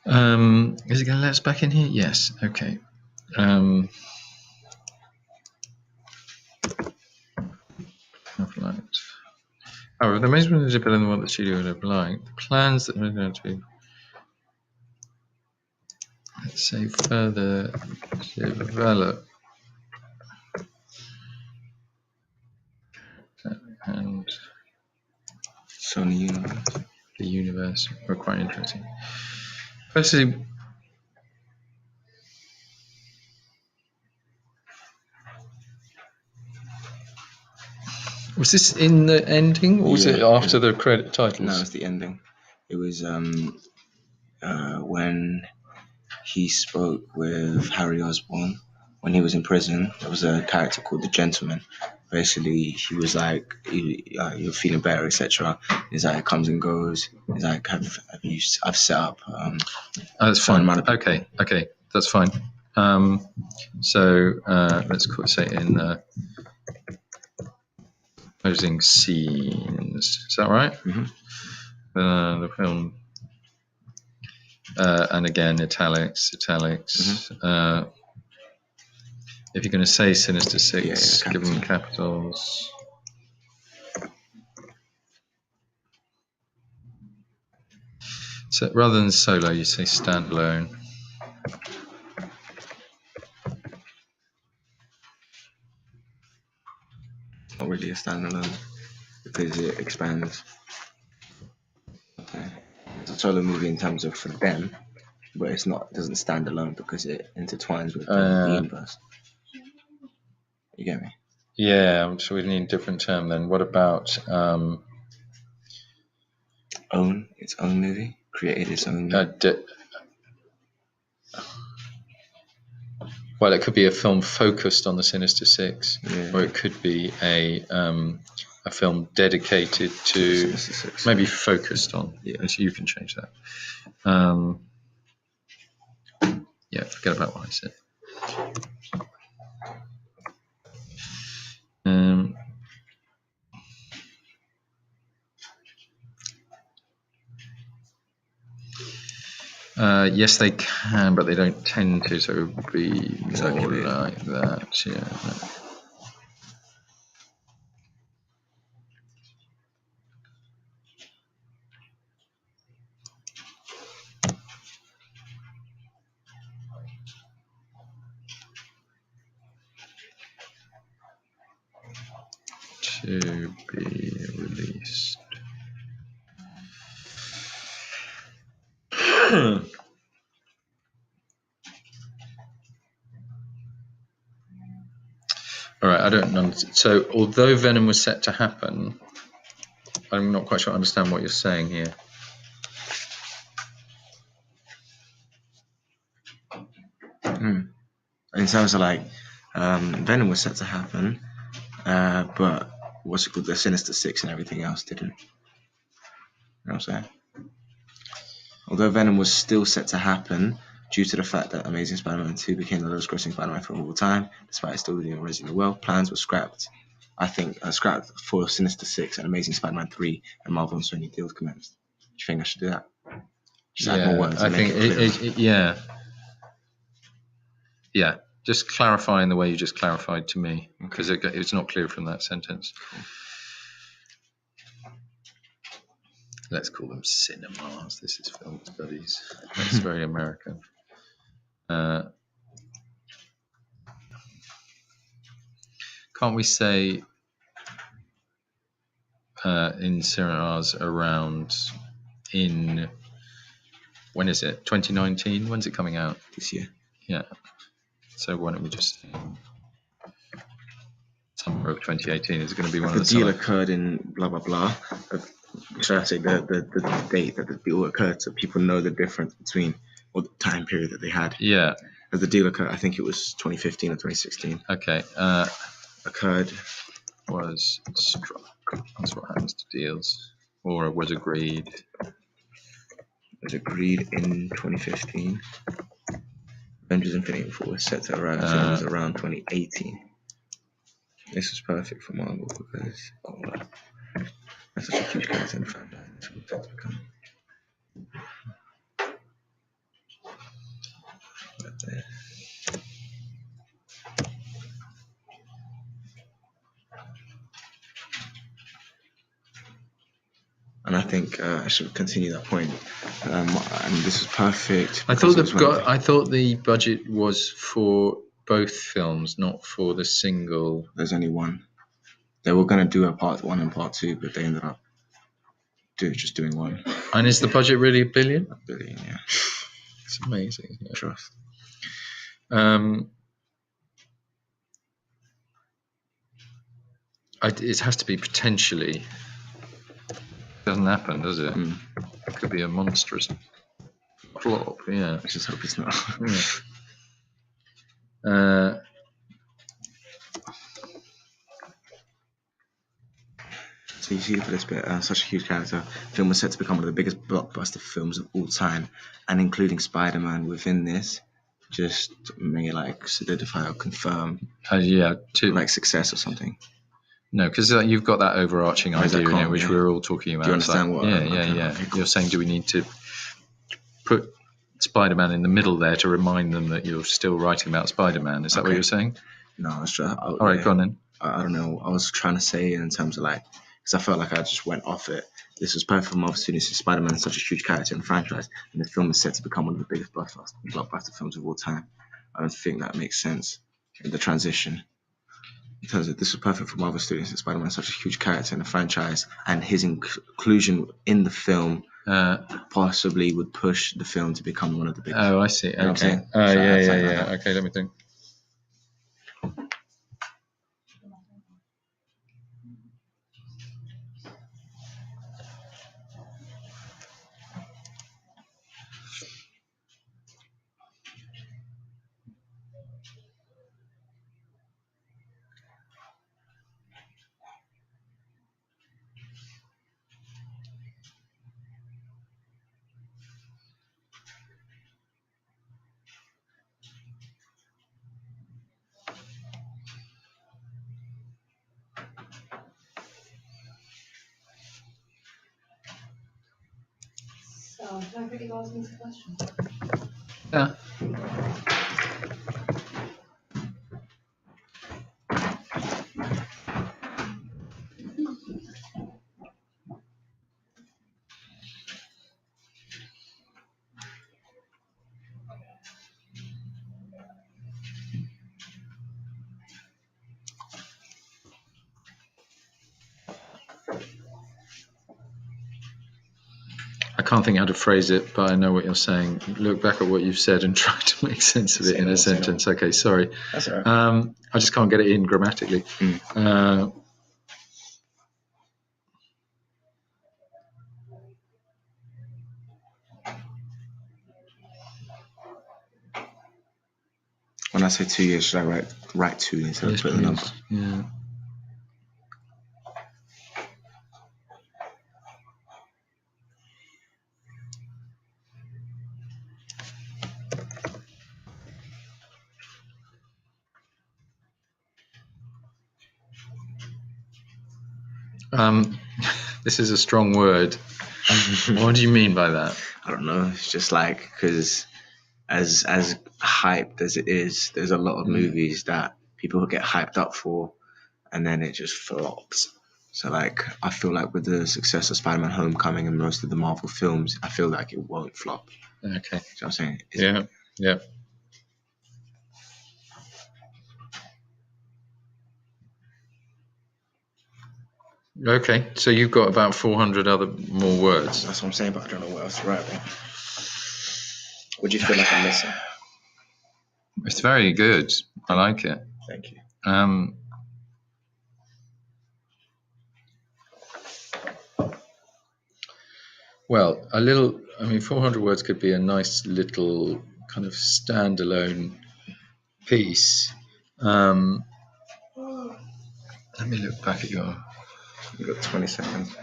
Is it going to let us back in here? Yes. Okay. However, the amazement is better than what the studio would have liked. The plans that we're going to, let's say, further develop and Sony Universe. The universe were quite interesting. Firstly, was this in the ending, or was it after the credit titles? No, it's the ending. It was when he spoke with Harry Osborn when he was in prison. There was a character called the Gentleman. Basically, he was like, "You're feeling better, etc." He's like, it comes and goes. He's like, I've set up." That's fine. Okay, that's fine. So let's say in closing scenes. Is that right? Mm-hmm. The film, and again, italics. Mm-hmm. If you're going to say Sinister Six, give them capitals. So rather than solo, you say standalone. It's not really a standalone because it expands. Okay. It's a solo movie in terms of for them, but it doesn't stand alone because it intertwines with the universe. You get me? Yeah, so we need a different term then. What about own its own movie? Created its own movie? Well, it could be a film focused on the Sinister Six, or it could be a film dedicated to maybe focused on. Yeah, so you can change that. Yeah, forget about what I said. Yes, they can, but they don't tend to. So it would be more like that. Yeah. To be released. All right, I don't understand. So, although Venom was set to happen, I'm not quite sure I understand what you're saying here. In terms of like, Venom was set to happen, but what's it called? The Sinister Six and everything else didn't. You know what I'm saying? Although Venom was still set to happen due to the fact that Amazing Spider-Man 2 became the lowest grossing Spider-Man film of all time, despite still doing reasonably well, plans were scrapped. I think scrapped for Sinister Six and Amazing Spider-Man 3 and Marvel and Sony deals commenced. Do you think I should do that? Just add more words. I think yeah. Just clarifying the way you just clarified to me, because it's not clear from that sentence. Cool. Let's call them cinemas. This is film studies. That's very American. Can't we say in cinemas around in, when is it? 2019? When's it coming out? This year. Yeah. So why don't we just say summer of 2018? Is it going to be one of the deal occurred in blah blah blah. Should I say the date that the deal occurred, so people know the difference between, or the time period that they had? Yeah. As the deal occurred, I think it was 2015 or 2016. Okay. Occurred. Was struck. That's what happens to deals. Or was agreed. Was agreed in 2015. Avengers Infinity War was set to arrive around 2018. This was perfect for Marvel because that's such a huge character in fan base. think I should continue that point. And this is perfect. I thought because it was I thought the budget was for both films, not for the single. There's only one. They were going to do a part 1 and part 2, but they ended up just doing one. And is the budget really $1 billion? $1 billion, yeah. It's amazing. Yeah. Trust. It has to be potentially. Doesn't happen, does it? Mm. It could be a monstrous flop. Yeah. I just hope it's not. Yeah. So you see for this bit, such a huge character. The film was set to become one of the biggest blockbuster films of all time, and including Spider-Man within this, just may like solidify or confirm, like success or something. No, because you've got that overarching idea in it, which we're all talking about. Do you understand what? Yeah. You're saying, do we need to put Spider-Man in the middle there to remind them that you're still writing about Spider-Man? Is that what you're saying? No, I was trying. All right, go on then. I don't know. I was trying to say in terms of like, because I felt like I just went off it. This was perfect for Marvel Studios. Spider-Man is such a huge character in the franchise, and the film is set to become one of the biggest blockbuster films of all time. I don't think that makes sense in the transition. In terms of this was perfect for Marvel Studios. Spider-Man is such a huge character in the franchise, and his inclusion in the film possibly would push the film to become one of the biggest. Oh, I see. You know okay. yeah. Okay, let me think. So, time for you to ask me some questions. Yeah. I can't think how to phrase it, but I know what you're saying. Look back at what you've said and try to make sense of it in a sentence. Okay, sorry. That's all right. I just can't get it in grammatically. When I say 2 years, should I write 2 instead of put the number? Yeah. This is a strong word. What do you mean by that? I don't know. It's just like, because as hyped as it is, there's a lot of movies that people get hyped up for, and then it just flops. So like, I feel like with the success of Spider-Man: Homecoming and most of the Marvel films, I feel like it won't flop. Okay. You know what I'm saying? Yeah. Okay, so you've got about 400 other more words. That's what I'm saying, but I don't know what else to write about. What do you feel like I'm missing? It's very good. I like it. Thank you. Well, 400 words could be a nice little kind of standalone piece. Let me look back at your... You've got 20 seconds.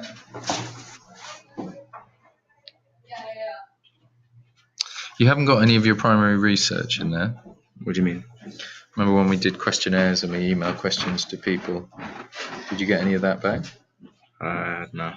You haven't got any of your primary research in there. What do you mean? Remember when we did questionnaires and we emailed questions to people? Did you get any of that back? No.